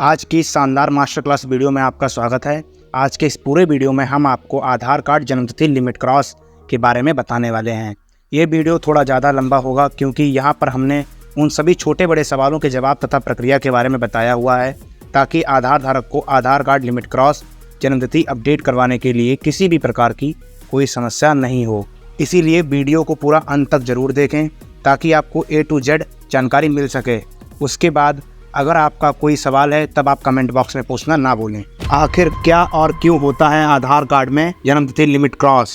आज की इस शानदार मास्टर क्लास वीडियो में आपका स्वागत है। आज के इस पूरे वीडियो में हम आपको आधार कार्ड जन्मतिथि लिमिट क्रॉस के बारे में बताने वाले हैं। ये वीडियो थोड़ा ज़्यादा लंबा होगा क्योंकि यहाँ पर हमने उन सभी छोटे बड़े सवालों के जवाब तथा प्रक्रिया के बारे में बताया हुआ है ताकि आधार धारक को आधार कार्ड लिमिट क्रॉस जन्मतिथि अपडेट करवाने के लिए किसी भी प्रकार की कोई समस्या नहीं हो। इसीलिए वीडियो को पूरा अंत तक जरूर देखें ताकि आपको A to Z जानकारी मिल सके। उसके बाद अगर आपका कोई सवाल है तब आप कमेंट बॉक्स में पूछना ना भूलें। आखिर क्या और क्यों होता है आधार कार्ड में जन्मतिथि लिमिट क्रॉस?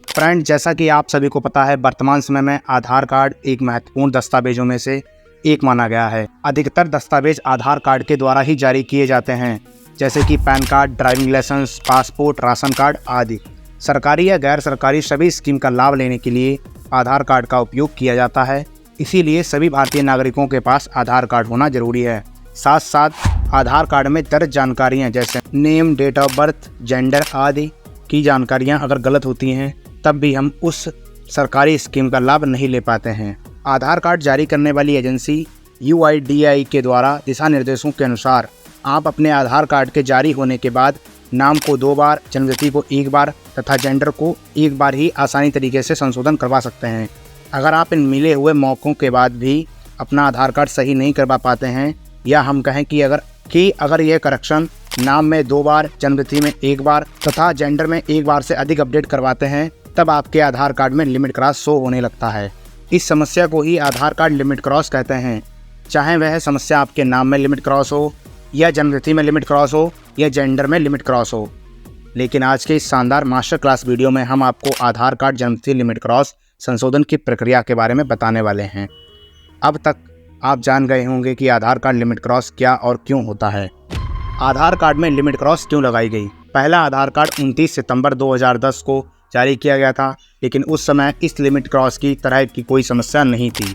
फ्रेंड, जैसा कि आप सभी को पता है, वर्तमान समय में आधार कार्ड एक महत्वपूर्ण दस्तावेजों में से एक माना गया है। अधिकतर दस्तावेज आधार कार्ड के द्वारा ही जारी किए जाते हैं, जैसे कि PAN card, driving licence, passport, ration card आदि। सरकारी या गैर सरकारी सभी स्कीम का लाभ लेने के लिए आधार कार्ड का उपयोग किया जाता है। इसीलिए सभी भारतीय नागरिकों के पास आधार कार्ड होना जरूरी है। साथ साथ आधार कार्ड में दर्ज जानकारियां जैसे name, date of birth, gender आदि की जानकारियां अगर गलत होती हैं तब भी हम उस सरकारी स्कीम का लाभ नहीं ले पाते हैं। आधार कार्ड जारी करने वाली एजेंसी UIDAI के द्वारा दिशा निर्देशों के अनुसार आप अपने आधार कार्ड के जारी होने के बाद नाम को 2 बार, जन्मतिथि को 1 बार तथा जेंडर को 1 बार ही आसानी तरीके से संशोधन करवा सकते हैं। अगर आप इन मिले हुए मौक़ों के बाद भी अपना आधार कार्ड सही नहीं करवा पाते हैं, या हम कहें कि अगर यह करेक्शन नाम में 2 बार, जन्मतिथि में 1 बार तथा जेंडर में 1 बार से अधिक अपडेट करवाते हैं, तब आपके आधार कार्ड में लिमिट क्रॉस शो होने लगता है। इस समस्या को ही आधार कार्ड लिमिट क्रॉस कहते हैं। चाहे वह समस्या आपके नाम में लिमिट क्रॉस हो, या जन्मतिथि में लिमिट क्रॉस हो, या जेंडर में लिमिट क्रॉस हो। लेकिन आज के इस शानदार मास्टर क्लास वीडियो में हम आपको आधार कार्ड जन्मतिथि लिमिट क्रॉस संशोधन की प्रक्रिया के बारे में बताने वाले हैं। अब तक आप जान गए होंगे कि आधार कार्ड लिमिट क्रॉस क्या और क्यों होता है। आधार कार्ड में लिमिट क्रॉस क्यों लगाई गई? पहला आधार कार्ड 29 सितंबर 2010 को जारी किया गया था, लेकिन उस समय इस लिमिट क्रॉस की तरह की कोई समस्या नहीं थी।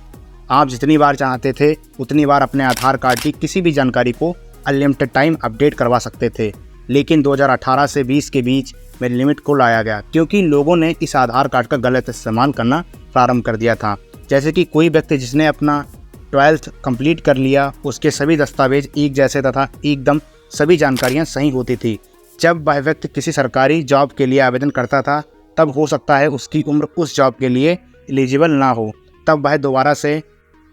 आप जितनी बार चाहते थे उतनी बार अपने आधार कार्ड की किसी भी जानकारी को अनलिमिटेड टाइम अपडेट करवा सकते थे। लेकिन 2018 से 20 के बीच में लिमिट को लाया गया क्योंकि लोगों ने इस आधार कार्ड का गलत इस्तेमाल करना प्रारंभ कर दिया था। जैसे कि कोई व्यक्ति जिसने अपना 12th कंप्लीट कर लिया, उसके सभी दस्तावेज एक जैसे तथा एकदम सभी जानकारियां सही होती थी। जब वह व्यक्ति किसी सरकारी जॉब के लिए आवेदन करता था तब हो सकता है उसकी उम्र उस जॉब के लिए एलिजिबल ना हो, तब वह दोबारा से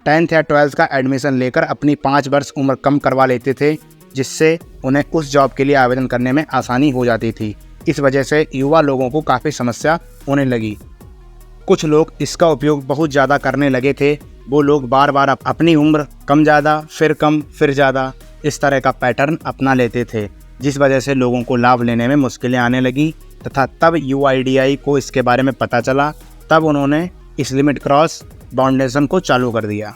10th या 12th का एडमिशन लेकर अपनी 5 वर्ष उम्र कम करवा लेते थे, जिससे उन्हें उस जॉब के लिए आवेदन करने में आसानी हो जाती थी। इस वजह से युवा लोगों को काफ़ी समस्या होने लगी। कुछ लोग इसका उपयोग बहुत ज़्यादा करने लगे थे। वो लोग बार बार अपनी उम्र कम ज़्यादा, फिर कम, फिर ज़्यादा, इस तरह का पैटर्न अपना लेते थे, जिस वजह से लोगों को लाभ लेने में मुश्किलें आने लगी। तथा तब UIDAI को इसके बारे में पता चला, तब उन्होंने इस लिमिट क्रॉस फाउंडेशन को चालू कर दिया।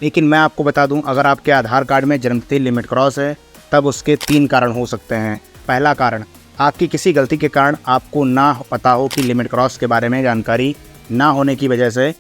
लेकिन मैं आपको बता दूं, अगर आपके आधार कार्ड में जन्मतिथि लिमिट क्रॉस है तब उसके 3 कारण हो सकते हैं। पहला कारण, आपकी किसी गलती के कारण आपको ना पता हो कि लिमिट क्रॉस के बारे में जानकारी ना होने की वजह से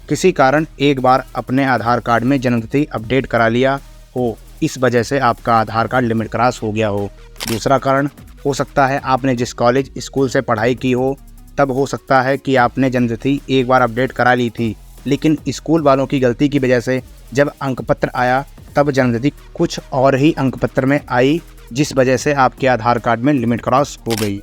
किसी कारण एक बार अपने आधार कार्ड में जन्मतिथि अपडेट करा लिया हो, इस वजह से आपका आधार कार्ड लिमिट क्रॉस हो गया हो। दूसरा कारण हो सकता है आपने जिस कॉलेज स्कूल से पढ़ाई की हो, तब हो सकता है कि आपने जन्मतिथि एक बार अपडेट करा ली थी, लेकिन स्कूल वालों की गलती की वजह से जब अंकपत्र आया तब जन्मतिथि कुछ और ही अंकपत्र में आई, जिस वजह से आपके आधार कार्ड में लिमिट क्रॉस हो गई।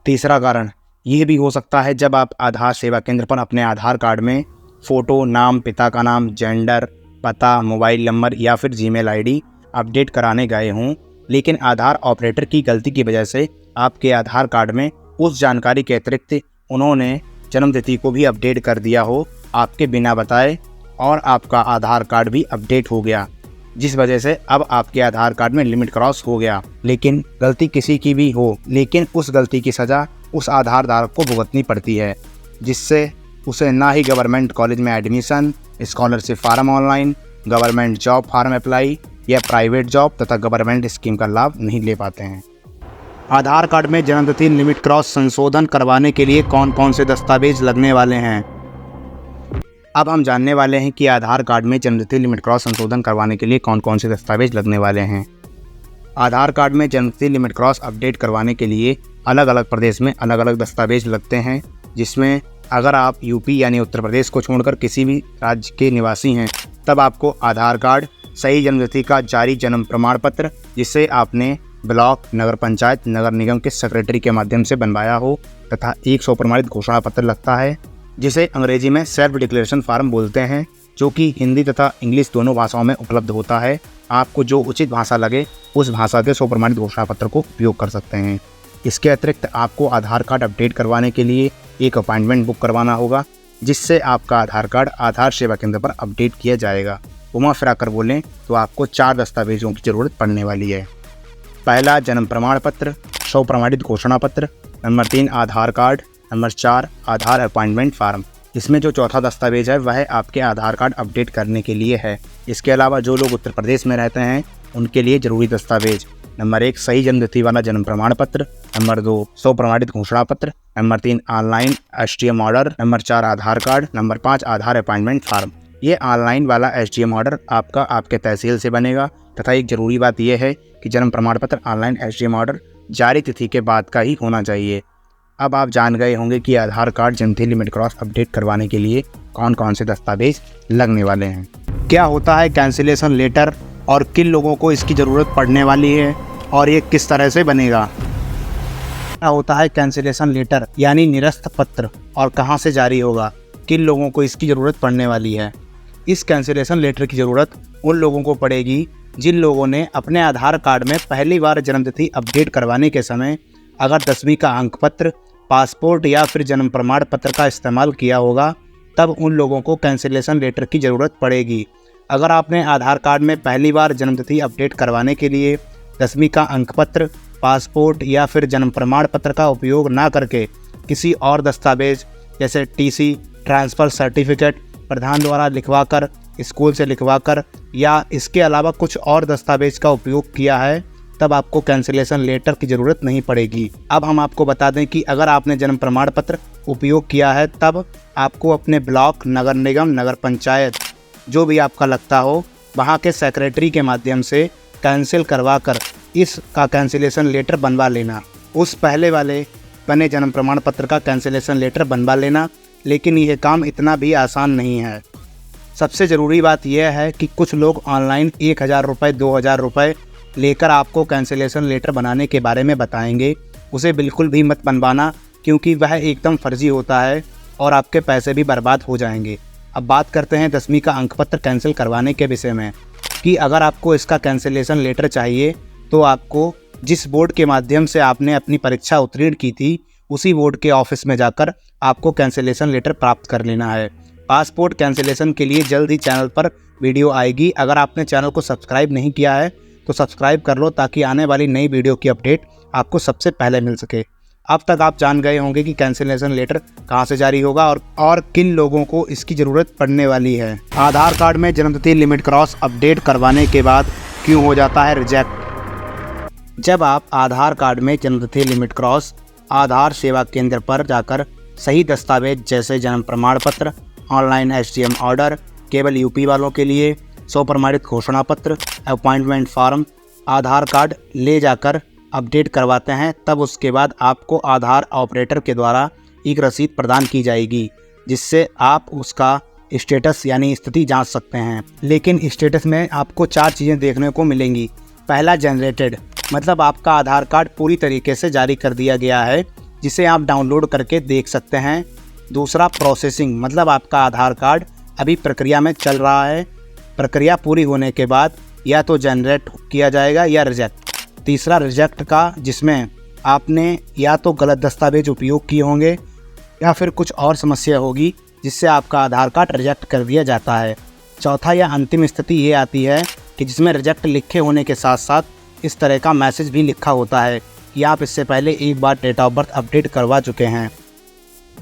तीसरा कारण यह भी हो सकता है जब आप आधार सेवा केंद्र पर अपने आधार कार्ड में फ़ोटो, नाम, पिता का नाम, जेंडर, पता, मोबाइल नंबर या फिर जीमेल ID अपडेट कराने गए हों, लेकिन आधार ऑपरेटर की गलती की वजह से आपके आधार कार्ड में उस जानकारी के अतिरिक्त उन्होंने जन्मतिथि को भी अपडेट कर दिया हो आपके बिना बताए, और आपका आधार कार्ड भी अपडेट हो गया, जिस वजह से अब आपके आधार कार्ड में लिमिट क्रॉस हो गया। लेकिन गलती किसी की भी हो, लेकिन उस गलती की सज़ा उस आधार धारक को भुगतनी पड़ती है, जिससे उसे ना ही गवर्नमेंट कॉलेज में admission, scholarship form online, government job form apply या प्राइवेट जॉब तथा गवर्नमेंट स्कीम का लाभ नहीं ले पाते हैं। आधार कार्ड में जन्मतिथि लिमिट क्रॉस संशोधन करवाने के लिए कौन कौन से दस्तावेज लगने वाले हैं? अब हम जानने वाले हैं कि आधार कार्ड में जन्मतिथि लिमिट क्रॉस संशोधन करवाने के लिए कौन कौन से दस्तावेज लगने वाले हैं। आधार कार्ड में जन्मतिथि लिमिट क्रॉस अपडेट करवाने के लिए अलग अलग प्रदेश में अलग अलग दस्तावेज लगते हैं, जिसमें अगर आप यूपी यानी उत्तर प्रदेश को छोड़कर किसी भी राज्य के निवासी हैं तब आपको आधार कार्ड सही जन्मतिथि का जारी जन्म प्रमाण पत्र जिसे आपने ब्लॉक, नगर पंचायत, नगर निगम के सेक्रेटरी के माध्यम से बनवाया हो तथा एक स्वप्रमाणित घोषणा पत्र लगता है जिसे अंग्रेजी में सेल्फ डिक्लेरेशन फॉर्म बोलते हैं, जो कि हिंदी तथा इंग्लिश दोनों भाषाओं में उपलब्ध होता है। आपको जो उचित भाषा लगे उस भाषा के स्वप्रमाणित घोषणा पत्र को उपयोग कर सकते हैं। इसके अतिरिक्त आपको आधार कार्ड अपडेट करवाने के लिए एक अपॉइंटमेंट बुक करवाना होगा, जिससे आपका आधार कार्ड आधार सेवा केंद्र पर अपडेट किया जाएगा। घुमा फिरा कर बोलें तो आपको 4 दस्तावेजों की ज़रूरत पड़ने वाली है। पहला जन्म प्रमाण पत्र, स्वप्रमाणित घोषणा पत्र, नंबर 3 आधार कार्ड, नंबर 4 आधार अपॉइंटमेंट फार्म। इसमें जो चौथा दस्तावेज है वह आपके आधार कार्ड अपडेट करने के लिए है। इसके अलावा जो लोग उत्तर प्रदेश में रहते हैं उनके लिए ज़रूरी दस्तावेज नंबर 1 सही जन्मतिथि वाला जन्म प्रमाण पत्र, नंबर 2 स्वप्रमाणित घोषणा पत्र, number 3 online STM order, number 4 आधार कार्ड, नंबर 5 आधार अपॉइंटमेंट फार्म। ये ऑनलाइन वाला STM ऑर्डर आपका आपके तहसील से बनेगा तथा एक ज़रूरी बात यह है कि जन्म प्रमाण पत्र ऑनलाइन STM ऑर्डर जारी तिथि के बाद का ही होना चाहिए। अब आप जान गए होंगे कि आधार कार्ड जन्मतिथि लिमिट क्रॉस अपडेट करवाने के लिए कौन कौन से दस्तावेज लगने वाले हैं। क्या होता है कैंसिलेशन लेटर और किन लोगों को इसकी ज़रूरत पड़ने वाली है और ये किस तरह से बनेगा। क्या होता है कैंसिलेशन लेटर यानी निरस्त पत्र और कहाँ से जारी होगा, किन लोगों को इसकी ज़रूरत पड़ने वाली है। इस कैंसिलेशन लेटर की ज़रूरत उन लोगों को पड़ेगी जिन लोगों ने अपने आधार कार्ड में पहली बार जन्मतिथि अपडेट करवाने के समय अगर 10वीं का अंक पत्र, पासपोर्ट या फिर जन्म प्रमाण पत्र का इस्तेमाल किया होगा, तब उन लोगों को कैंसिलेशन लेटर की ज़रूरत पड़ेगी। अगर आपने आधार कार्ड में पहली बार जन्मतिथि अपडेट करवाने के लिए 10वीं का अंक पत्र, पासपोर्ट या फिर जन्म प्रमाण पत्र का उपयोग ना करके किसी और दस्तावेज जैसे TC, ट्रांसफ़र सर्टिफिकेट प्रधान द्वारा लिखवाकर, स्कूल से लिखवाकर या इसके अलावा कुछ और दस्तावेज का उपयोग किया है, तब आपको कैंसिलेशन लेटर की ज़रूरत नहीं पड़ेगी। अब हम आपको बता दें कि अगर आपने जन्म प्रमाण पत्र उपयोग किया है तब आपको अपने ब्लॉक, नगर निगम, नगर पंचायत जो भी आपका लगता हो वहाँ के सेक्रेटरी के माध्यम से कैंसिल करवा कर इसका कैंसिलेशन लेटर बनवा लेना। उस पहले वाले बने जन्म प्रमाण पत्र का कैंसिलेशन लेटर बनवा लेना, लेकिन यह काम इतना भी आसान नहीं है। सबसे ज़रूरी बात यह है कि कुछ लोग ऑनलाइन 1000 रुपये, 2000 रुपये लेकर आपको कैंसिलेशन लेटर बनाने के बारे में बताएंगे। उसे बिल्कुल भी मत बनवाना, क्योंकि वह एकदम फर्जी होता है और आपके पैसे भी बर्बाद हो जाएंगे। अब बात करते हैं 10वीं का अंक पत्र कैंसिल करवाने के विषय में कि अगर आपको इसका कैंसिलेशन लेटर चाहिए तो आपको जिस बोर्ड के माध्यम से आपने अपनी परीक्षा उत्तीर्ण की थी उसी बोर्ड के ऑफिस में जाकर आपको कैंसिलेशन लेटर प्राप्त कर लेना है। पासपोर्ट कैंसिलेशन के लिए जल्द ही चैनल पर वीडियो आएगी। अगर आपने चैनल को सब्सक्राइब नहीं किया है तो सब्सक्राइब कर लो ताकि आने वाली नई वीडियो की अपडेट आपको सबसे पहले मिल सके। अब तक आप जान गए होंगे कि कैंसिलेशन लेटर कहां से जारी होगा और किन लोगों को इसकी ज़रूरत पड़ने वाली है। आधार कार्ड में जन्मतिथि लिमिट क्रॉस अपडेट करवाने के बाद क्यों हो जाता है रिजेक्ट। जब आप आधार कार्ड में जन्मतिथि लिमिट क्रॉस आधार सेवा केंद्र पर जाकर सही दस्तावेज जैसे जन्म प्रमाण पत्र, ऑनलाइन STM ऑर्डर केवल UP वालों के लिए, स्वप्रमाणित घोषणा पत्र, अपॉइंटमेंट फॉर्म, आधार कार्ड ले जाकर अपडेट करवाते हैं, तब उसके बाद आपको आधार ऑपरेटर के द्वारा एक रसीद प्रदान की जाएगी जिससे आप उसका स्टेटस यानी स्थिति जांच सकते हैं। लेकिन स्टेटस में आपको 4 चीज़ें देखने को मिलेंगी। पहला जनरेटेड, मतलब आपका आधार कार्ड पूरी तरीके से जारी कर दिया गया है जिसे आप डाउनलोड करके देख सकते हैं। दूसरा प्रोसेसिंग, मतलब आपका आधार कार्ड अभी प्रक्रिया में चल रहा है, प्रक्रिया पूरी होने के बाद या तो जनरेट किया जाएगा या रिजेक्ट। तीसरा रिजेक्ट का, जिसमें आपने या तो गलत दस्तावेज उपयोग किए होंगे या फिर कुछ और समस्या होगी जिससे आपका आधार कार्ड रिजेक्ट कर दिया जाता है। चौथा या अंतिम स्थिति ये आती है कि जिसमें रिजेक्ट लिखे होने के साथ साथ इस तरह का मैसेज भी लिखा होता है कि आप इससे पहले एक बार डेट ऑफ बर्थ अपडेट करवा चुके हैं,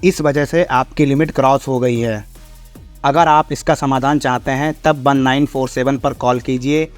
इस वजह से आपकी लिमिट क्रॉस हो गई है। अगर आप इसका समाधान चाहते हैं तब 1947 पर कॉल कीजिए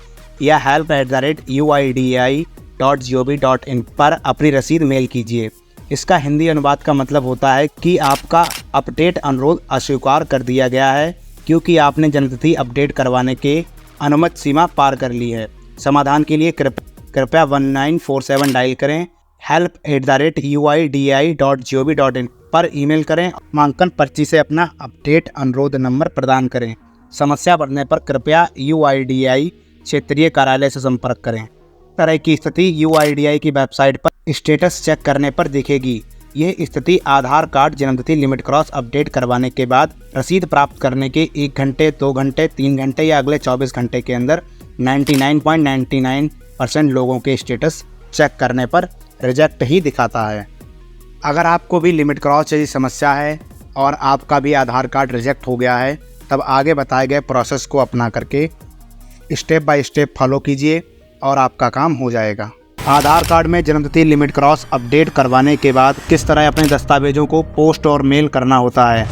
या help@uidi.gov.in पर अपनी रसीद मेल कीजिए। इसका हिंदी अनुवाद का मतलब होता है कि आपका अपडेट अनुरोध अस्वीकार कर दिया गया है क्योंकि आपने जन्मतिथि अपडेट करवाने के अनुमत सीमा पार कर ली है। समाधान के लिए कृपया 1947 डायल करें, help@uidi.gov.in पर ईमेल करें, नामांकन पर्ची से अपना अपडेट अनुरोध नंबर प्रदान करें। समस्या बढ़ने पर कृपया UIDAI क्षेत्रीय कार्यालय से संपर्क करें। इस तरह की स्थिति UIDAI की वेबसाइट पर स्टेटस चेक करने पर दिखेगी। यह स्थिति आधार कार्ड जन्मतिथि लिमिट क्रॉस अपडेट करवाने के बाद रसीद प्राप्त करने के 1 घंटे, 2 घंटे, 3 घंटे या अगले 24 घंटे के अंदर 99.99% लोगों के स्टेटस चेक करने पर रिजेक्ट ही दिखाता है। अगर आपको भी लिमिट क्रॉस जैसी समस्या है और आपका भी आधार कार्ड रिजेक्ट हो गया है, तब आगे बताए गए प्रोसेस को अपना करके स्टेप बाय स्टेप फॉलो कीजिए और आपका काम हो जाएगा। आधार कार्ड में जन्मतिथि लिमिट क्रॉस अपडेट करवाने के बाद किस तरह अपने दस्तावेजों को पोस्ट और मेल करना होता है।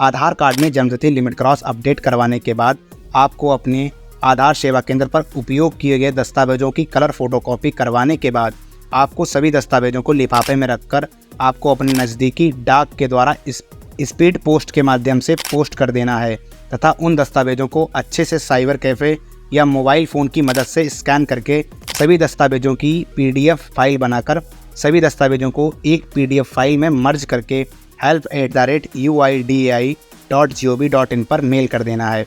आधार कार्ड में जन्मतिथि लिमिट क्रॉस अपडेट करवाने के बाद आपको अपने आधार सेवा केंद्र पर उपयोग किए गए दस्तावेजों की कलर फोटोकॉपी करवाने के बाद आपको सभी दस्तावेजों को लिफाफे में रखकर आपको अपने नज़दीकी डाक के द्वारा स्पीड पोस्ट के माध्यम से पोस्ट कर देना है तथा उन दस्तावेजों को अच्छे से साइबर कैफ़े या मोबाइल फ़ोन की मदद से स्कैन करके सभी दस्तावेजों की PDF फाइल बनाकर सभी दस्तावेजों को एक PDF फाइल में मर्ज करके help@uidai.gov.in पर मेल कर देना है।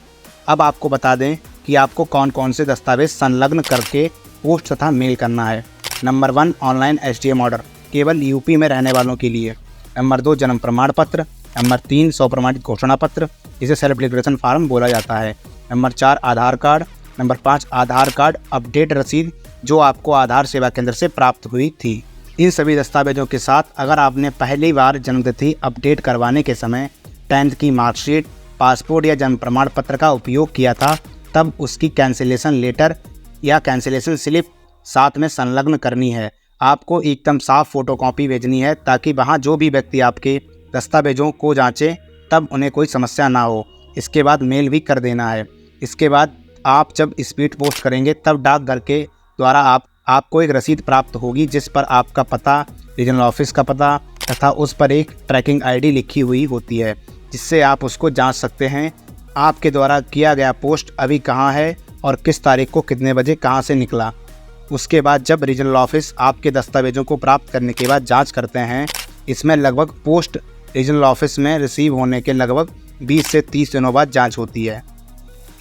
अब आपको बता दें कि आपको कौन कौन से दस्तावेज संलग्न करके पोस्ट तथा मेल करना है। नंबर 1, ऑनलाइन STM ऑर्डर केवल UP में रहने वालों के लिए। नंबर 2, जन्म प्रमाण पत्र। नंबर 3, स्वप्रमाणित घोषणा पत्र, जिसे सेल्फ डिक्लेरेशन फॉर्म बोला जाता है। नंबर 4, आधार कार्ड। नंबर 5, आधार कार्ड अपडेट रसीद जो आपको आधार सेवा केंद्र से प्राप्त हुई थी। इन सभी दस्तावेजों के साथ अगर आपने पहली बार जन्मतिथि अपडेट करवाने के समय 10th की मार्कशीट, पासपोर्ट या जन्म प्रमाण पत्र का उपयोग किया था, तब उसकी कैंसिलेशन लेटर या कैंसिलेशन स्लिप साथ में संलग्न करनी है। आपको एकदम साफ फोटोकॉपी भेजनी है ताकि वहाँ जो भी व्यक्ति आपके दस्तावेजों को जांचे तब उन्हें कोई समस्या ना हो। इसके बाद मेल भी कर देना है। इसके बाद आप जब स्पीड पोस्ट करेंगे तब डाकघर के द्वारा आपको एक रसीद प्राप्त होगी जिस पर आपका पता, रीजनल ऑफिस का पता तथा उस पर एक ट्रैकिंग ID लिखी हुई होती है, जिससे आप उसको जांच सकते हैं आपके द्वारा किया गया पोस्ट अभी कहाँ है और किस तारीख को कितने बजे कहाँ से निकला। उसके बाद जब रीजनल ऑफिस आपके दस्तावेजों को प्राप्त करने के बाद जांच करते हैं, इसमें लगभग पोस्ट रीजनल ऑफिस में रिसीव होने के लगभग 20 से 30 दिनों बाद जांच होती है।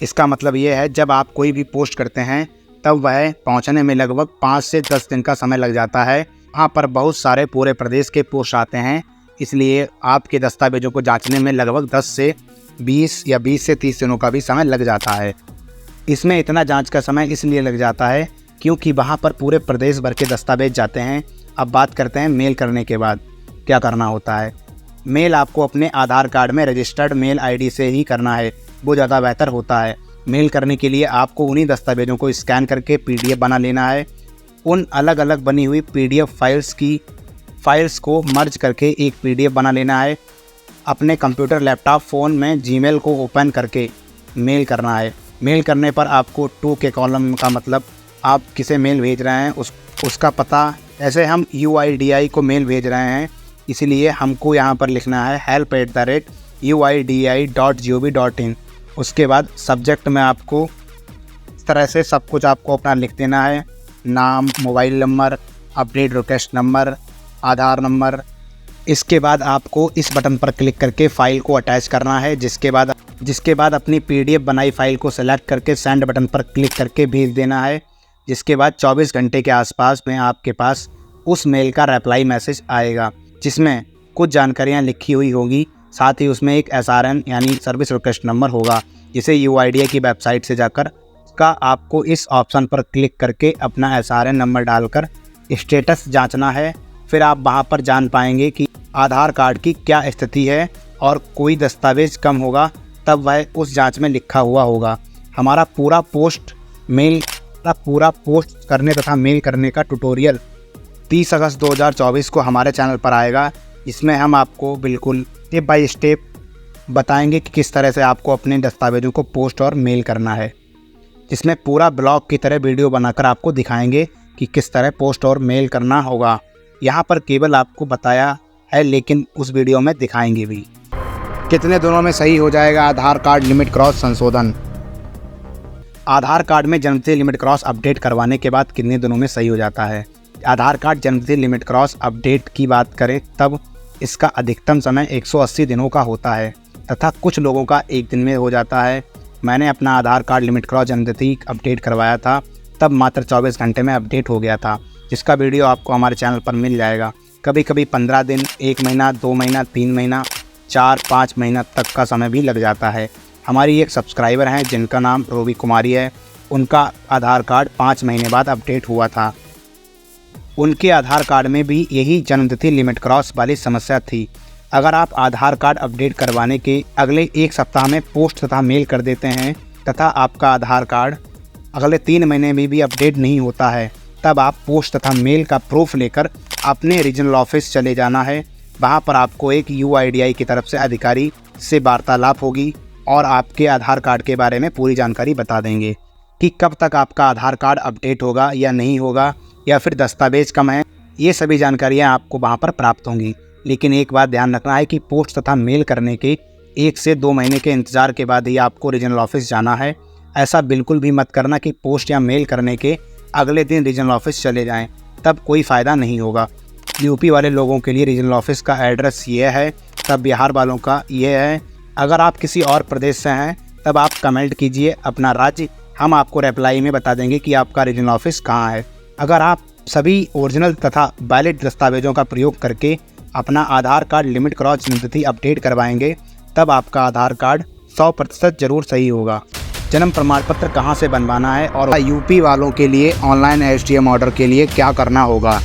इसका मतलब ये है जब आप कोई भी पोस्ट करते हैं तब वह पहुंचने में लगभग 5 से 10 दिन का समय लग जाता है। वहाँ पर बहुत सारे पूरे प्रदेश के पोस्ट आते हैं, इसलिए आपके दस्तावेजों को जांचने में लगभग 10 से 20 या 20 से 30 दिनों का भी समय लग जाता है। इसमें इतना जांच का समय इसलिए लग जाता है क्योंकि वहाँ पर पूरे प्रदेश भर के दस्तावेज जाते हैं। अब बात करते हैं मेल करने के बाद क्या करना होता है। मेल आपको अपने आधार कार्ड में रजिस्टर्ड मेल ID से ही करना है, वो ज़्यादा बेहतर होता है। मेल करने के लिए आपको उन्हीं दस्तावेजों को स्कैन करके PDF बना लेना है। उन अलग अलग बनी हुई PDF फाइल्स को मर्ज करके एक PDF बना लेना है। अपने कंप्यूटर, लैपटॉप, फ़ोन में Gmail को ओपन करके मेल करना है। मेल करने पर आपको टू के कॉलम का मतलब आप किसे मेल भेज रहे हैं उसका पता। ऐसे हम UIDAI को मेल भेज रहे हैं, इसलिए हमको यहाँ पर लिखना है help@uidai.gov.in। उसके बाद सब्जेक्ट में आपको इस तरह से सब कुछ आपको अपना लिख देना है। नाम, mobile number, update request number, Aadhaar number. इसके बाद आपको इस बटन पर क्लिक करके फ़ाइल को अटैच करना है, जिसके बाद अपनी PDF बनाई फ़ाइल को सेलेक्ट करके सेंड बटन पर क्लिक करके भेज देना है। जिसके बाद 24 घंटे के आसपास में आपके पास उस मेल का रिप्लाई मैसेज आएगा, जिसमें कुछ जानकारियाँ लिखी हुई होगी। साथ ही उसमें एक SRN यानी सर्विस रिक्वेस्ट नंबर होगा, जिसे UIDAI की वेबसाइट से जाकर आपको इस ऑप्शन पर क्लिक करके अपना SRN नंबर डालकर स्टेटस जांचना है। फिर आप वहां पर जान पाएंगे कि आधार कार्ड की क्या स्थिति है और कोई दस्तावेज कम होगा तब वह उस जांच में लिखा हुआ होगा। हमारा पूरा पोस्ट करने तथा मेल करने का ट्यूटोरियल 30 अगस्त 2024 को हमारे चैनल पर आएगा। इसमें हम आपको बिल्कुल स्टेप बाय स्टेप बताएंगे कि किस तरह से आपको अपने दस्तावेजों को पोस्ट और मेल करना है। जिसमें पूरा ब्लॉग की तरह वीडियो बनाकर आपको दिखाएंगे कि किस तरह पोस्ट और मेल करना होगा। यहाँ पर केवल आपको बताया है, लेकिन उस वीडियो में दिखाएंगे भी। कितने दिनों में सही हो जाएगा आधार कार्ड लिमिट क्रॉस संशोधन। आधार कार्ड में जन्मतिथि लिमिट क्रॉस अपडेट करवाने के बाद कितने दिनों में सही हो जाता है। आधार कार्ड जन्मतिथि लिमिट क्रॉस अपडेट की बात करें तब इसका अधिकतम समय 180 दिनों का होता है तथा कुछ लोगों का 1 दिन में हो जाता है, मैंने अपना आधार कार्ड लिमिट क्रॉस जन्मतिथि अपडेट करवाया था, तब मात्र 24 घंटे में अपडेट हो गया था, जिसका वीडियो आपको हमारे चैनल पर मिल जाएगा। कभी कभी 15 दिन, 1 महीना, 2 महीना, 3 महीना, 4-5 महीना तक का समय भी लग जाता है। हमारी एक सब्सक्राइबर हैं जिनका नाम रोवी कुमारी है, उनका आधार कार्ड 5 महीने बाद अपडेट हुआ था। उनके आधार कार्ड में भी यही जन्मतिथि लिमिट क्रॉस वाली समस्या थी। अगर आप आधार कार्ड अपडेट करवाने के अगले 1 सप्ताह में पोस्ट तथा मेल कर देते हैं तथा आपका आधार कार्ड अगले 3 महीने में भी अपडेट नहीं होता है, तब आप पोस्ट तथा मेल का प्रूफ लेकर अपने रीजनल ऑफिस चले जाना है। वहां पर आपको एक UIDAI की तरफ से अधिकारी से वार्तालाप होगी और आपके आधार कार्ड के बारे में पूरी जानकारी बता देंगे कि कब तक आपका आधार कार्ड अपडेट होगा या नहीं होगा, या फिर दस्तावेज कम है। ये सभी जानकारियाँ आपको वहाँ पर प्राप्त होंगी। लेकिन एक बात ध्यान रखना है कि पोस्ट तथा मेल करने के 1 से 2 महीने के इंतज़ार के बाद ही आपको रीजनल ऑफिस जाना है। ऐसा बिल्कुल भी मत करना कि पोस्ट या मेल करने के अगले दिन रीजनल ऑफिस चले जाएं, तब कोई फ़ायदा नहीं होगा। यूपी वाले लोगों के लिए रीजनल ऑफिस का एड्रेस ये है, तब बिहार वालों का ये है। अगर आप किसी और प्रदेश से हैं तब आप कमेंट कीजिए अपना राज्य, हम आपको रिप्लाई में बता देंगे कि आपका रीजनल ऑफिस कहाँ है। अगर आप सभी ओरिजिनल तथा वैलिड दस्तावेजों का प्रयोग करके अपना आधार कार्ड लिमिट क्रॉस जन्मतिथि अपडेट करवाएंगे, तब आपका आधार कार्ड 100% जरूर सही होगा। जन्म प्रमाण पत्र कहाँ से बनवाना है और यूपी वालों के लिए ऑनलाइन STM ऑर्डर के लिए क्या करना होगा।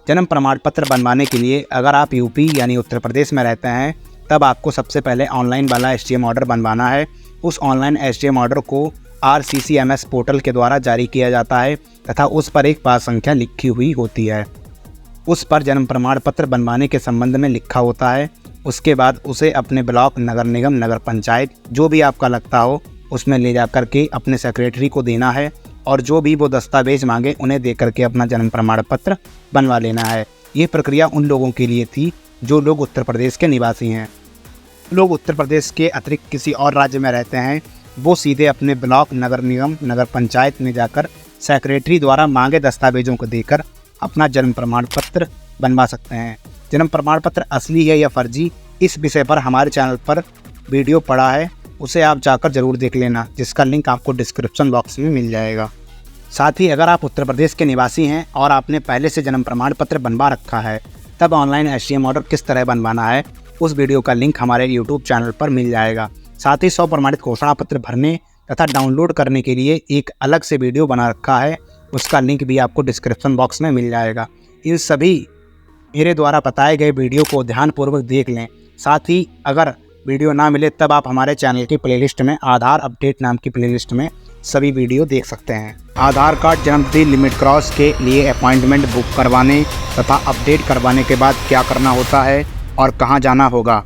जन्म प्रमाण पत्र बनवाने के लिए अगर आप यूपी यानी उत्तर प्रदेश में रहते हैं, तब आपको सबसे पहले ऑनलाइन वाला STM ऑर्डर बनवाना है। उस ऑनलाइन STM ऑर्डर को RCCMS पोर्टल के द्वारा जारी किया जाता है तथा उस पर एक पास संख्या लिखी हुई होती है। उस पर जन्म प्रमाण पत्र बनवाने के संबंध में लिखा होता है। उसके बाद उसे अपने ब्लॉक, नगर निगम, नगर पंचायत जो भी आपका लगता हो उसमें ले जा कर के अपने सेक्रेटरी को देना है और जो भी वो दस्तावेज मांगे उन्हें दे करके अपना जन्म प्रमाण पत्र बनवा लेना है। ये प्रक्रिया उन लोगों के लिए थी जो लोग उत्तर प्रदेश के निवासी हैं। लोग उत्तर प्रदेश के अतिरिक्त किसी और राज्य में रहते हैं, वो सीधे अपने ब्लॉक, नगर निगम, नगर पंचायत में जाकर सेक्रेटरी द्वारा मांगे दस्तावेजों को देकर अपना जन्म प्रमाण पत्र बनवा सकते हैं। जन्म प्रमाण पत्र असली है या फर्जी, इस विषय पर हमारे चैनल पर वीडियो पड़ा है, उसे आप जाकर ज़रूर देख लेना, जिसका लिंक आपको डिस्क्रिप्शन बॉक्स में मिल जाएगा। साथ ही अगर आप उत्तर प्रदेश के निवासी हैं और आपने पहले से जन्म प्रमाण पत्र बनवा रखा है, तब ऑनलाइन STM ऑर्डर किस तरह बनवाना है उस वीडियो का लिंक हमारे YouTube चैनल पर मिल जाएगा। साथ ही 100 प्रमाणित घोषणा पत्र भरने तथा डाउनलोड करने के लिए एक अलग से वीडियो बना रखा है, उसका लिंक भी आपको डिस्क्रिप्शन बॉक्स में मिल जाएगा। इन सभी मेरे द्वारा बताए गए वीडियो को ध्यानपूर्वक देख लें। साथ ही अगर वीडियो ना मिले तब आप हमारे चैनल की प्लेलिस्ट में आधार अपडेट नाम की प्लेलिस्ट में सभी वीडियो देख सकते हैं। आधार कार्ड जन्मतिथि लिमिट क्रॉस के लिए अपॉइंटमेंट बुक करवाने तथा अपडेट करवाने के बाद क्या करना होता है और कहां जाना होगा।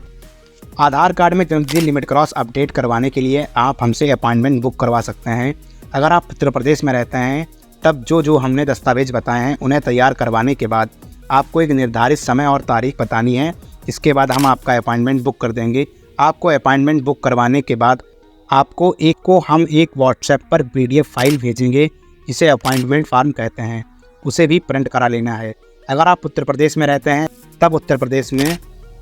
आधार कार्ड में जन्मतिथि लिमिट क्रॉस अपडेट करवाने के लिए आप हमसे अपॉइंटमेंट बुक करवा सकते हैं। अगर आप उत्तर प्रदेश में रहते हैं तब जो हमने दस्तावेज बताए हैं उन्हें तैयार करवाने के बाद आपको एक निर्धारित समय और तारीख बतानी है। इसके बाद हम आपका अपॉइंटमेंट बुक कर देंगे। आपको अपॉइंटमेंट बुक करवाने के बाद आपको हम एक व्हाट्सएप पर PDF फाइल भेजेंगे, जिसे अपॉइंटमेंट फॉर्म कहते हैं, उसे भी प्रिंट करा लेना है। अगर आप उत्तर प्रदेश में रहते हैं तब उत्तर प्रदेश में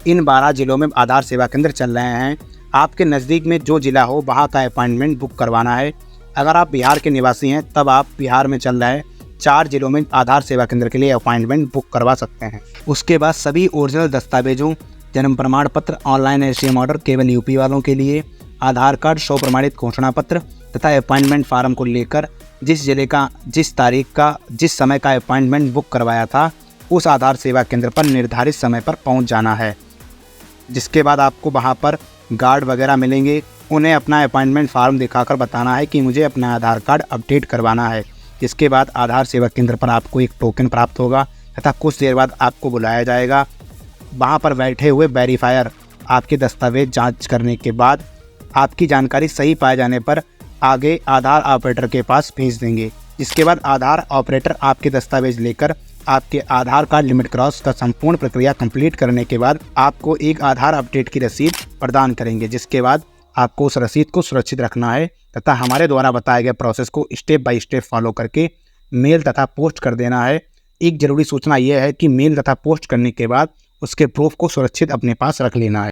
इन 12 जिलों में आधार सेवा केंद्र चल रहे हैं। आपके नज़दीक में जो ज़िला हो वहाँ का अपॉइंटमेंट बुक करवाना है। अगर आप बिहार के निवासी हैं तब आप बिहार में चल रहे 4 जिलों में आधार सेवा केंद्र के लिए अपॉइंटमेंट बुक करवा सकते हैं। उसके बाद सभी ओरिजिनल दस्तावेजों, जन्म प्रमाण पत्र, ऑनलाइन STM ऑर्डर केवल यूपी वालों के लिए, आधार कार्ड, 100 प्रमाणित घोषणा पत्र तथा अपॉइंटमेंट फार्म को लेकर जिस जिले का, जिस तारीख का, जिस समय का अपॉइंटमेंट बुक करवाया था उस आधार सेवा केंद्र पर निर्धारित समय पर पहुंच जाना है। जिसके बाद आपको वहां पर गार्ड वगैरह मिलेंगे, उन्हें अपना अपॉइंटमेंट फार्म दिखाकर बताना है कि मुझे अपना आधार कार्ड अपडेट करवाना है। जिसके बाद आधार सेवा केंद्र पर आपको एक टोकन प्राप्त होगा तथा कुछ देर बाद आपको बुलाया जाएगा। वहां पर बैठे हुए वेरीफायर आपके दस्तावेज जांच करने के बाद आपकी जानकारी सही पाए जाने पर आगे आधार ऑपरेटर के पास भेज देंगे। जिसके बाद आधार ऑपरेटर आपके दस्तावेज लेकर आपके आधार कार्ड लिमिट क्रॉस का संपूर्ण प्रक्रिया कंप्लीट करने के बाद आपको एक आधार अपडेट की रसीद प्रदान करेंगे। जिसके बाद आपको उस रसीद को सुरक्षित रखना है तथा हमारे द्वारा बताए गए प्रोसेस को स्टेप बाय स्टेप फॉलो करके मेल तथा पोस्ट कर देना है। एक ज़रूरी सूचना यह है कि मेल तथा पोस्ट करने के बाद उसके प्रूफ को सुरक्षित अपने पास रख लेना है।